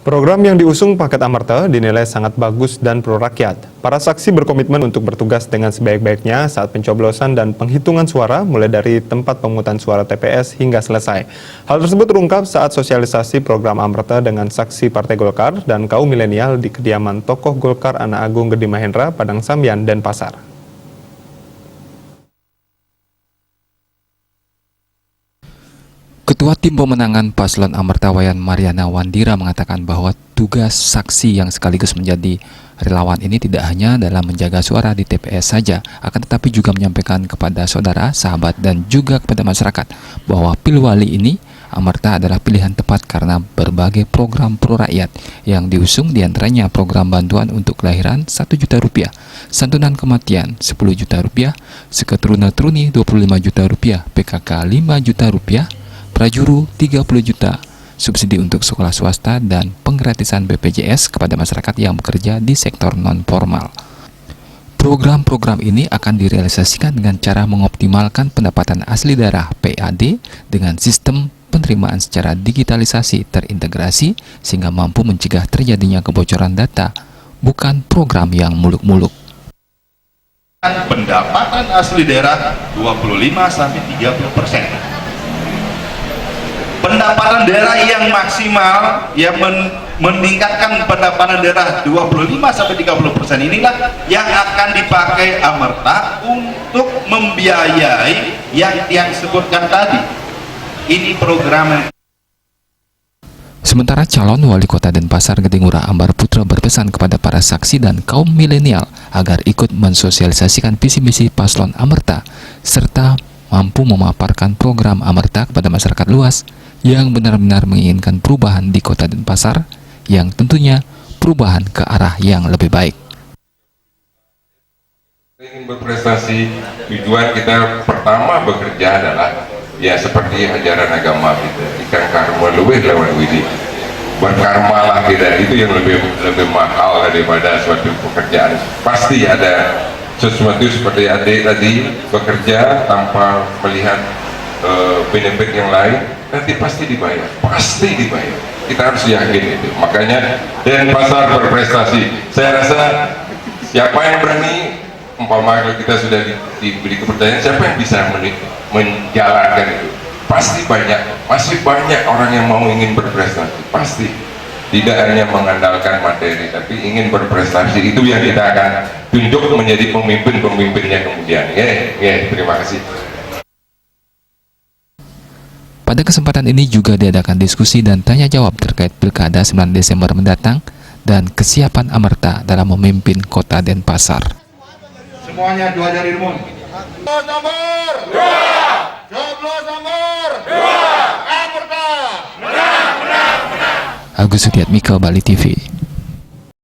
Program yang diusung Paket Amerta dinilai sangat bagus dan pro-rakyat. Para saksi berkomitmen untuk bertugas dengan sebaik-baiknya saat pencoblosan dan penghitungan suara mulai dari tempat pemungutan suara TPS hingga selesai. Hal tersebut terungkap saat sosialisasi program Amerta dengan saksi Partai Golkar dan kaum milenial di kediaman tokoh Golkar Anak Agung Gede Mahendra, Padang Sambian, Denpasar. Ketua Tim Pemenangan Paslon Amerta Wayan Mariana Wandira mengatakan bahwa tugas saksi yang sekaligus menjadi relawan ini tidak hanya dalam menjaga suara di TPS saja, akan tetapi juga menyampaikan kepada saudara, sahabat, dan juga kepada masyarakat bahwa Pilwali ini Amerta adalah pilihan tepat karena berbagai program pro rakyat yang diusung, diantaranya program bantuan untuk kelahiran 1 juta rupiah, santunan kematian 10 juta rupiah, seketuruna-turuni 25 juta rupiah, PKK 5 juta rupiah, prajuru 30 juta, subsidi untuk sekolah swasta, dan penggratisan BPJS kepada masyarakat yang bekerja di sektor non-formal. Program-program ini akan direalisasikan dengan cara mengoptimalkan pendapatan asli daerah PAD dengan sistem penerimaan secara digitalisasi terintegrasi sehingga mampu mencegah terjadinya kebocoran data, bukan program yang muluk-muluk. Pendapatan asli daerah 25-30%. Pendapatan daerah yang maksimal yang meningkatkan pendapatan daerah 25-30% inilah yang akan dipakai Amerta untuk membiayai yang sebutkan tadi. Ini program. Sementara calon wali kota Denpasar Gede Ngurah Ambar Putra berpesan kepada para saksi dan kaum milenial agar ikut mensosialisasikan visi misi paslon Amerta serta mampu memaparkan program Amerta kepada masyarakat luas yang benar-benar menginginkan perubahan di kota Denpasar, yang tentunya perubahan ke arah yang lebih baik. Ingin berprestasi, tujuan kita pertama bekerja adalah ya seperti ajaran agama kita, ikan karma lebih lawan widi, berkarmalah kita, itu yang lebih mahal daripada suatu pekerjaan. Pasti ada sesuatu seperti adik tadi bekerja tanpa melihat benefit yang lain, nanti pasti dibayar, kita harus yakin itu. Makanya Denpasar berprestasi. Saya rasa siapa yang berani, umpama kalau kita sudah diberi kepercayaan, siapa yang bisa menjalankan itu, pasti masih banyak orang yang mau ingin berprestasi, pasti. Tidak hanya mengandalkan materi, tapi ingin berprestasi. Itu yang kita akan tunjuk menjadi pemimpinnya kemudian. Terima kasih. Pada kesempatan ini juga diadakan diskusi dan tanya jawab terkait Pilkada 9 Desember mendatang dan kesiapan Amerta dalam memimpin kota Denpasar. Semuanya dua jari remote. Nomor 2. Joblos nomor 2. Amerta. Menang. Agus Sudiatmika, Bali TV.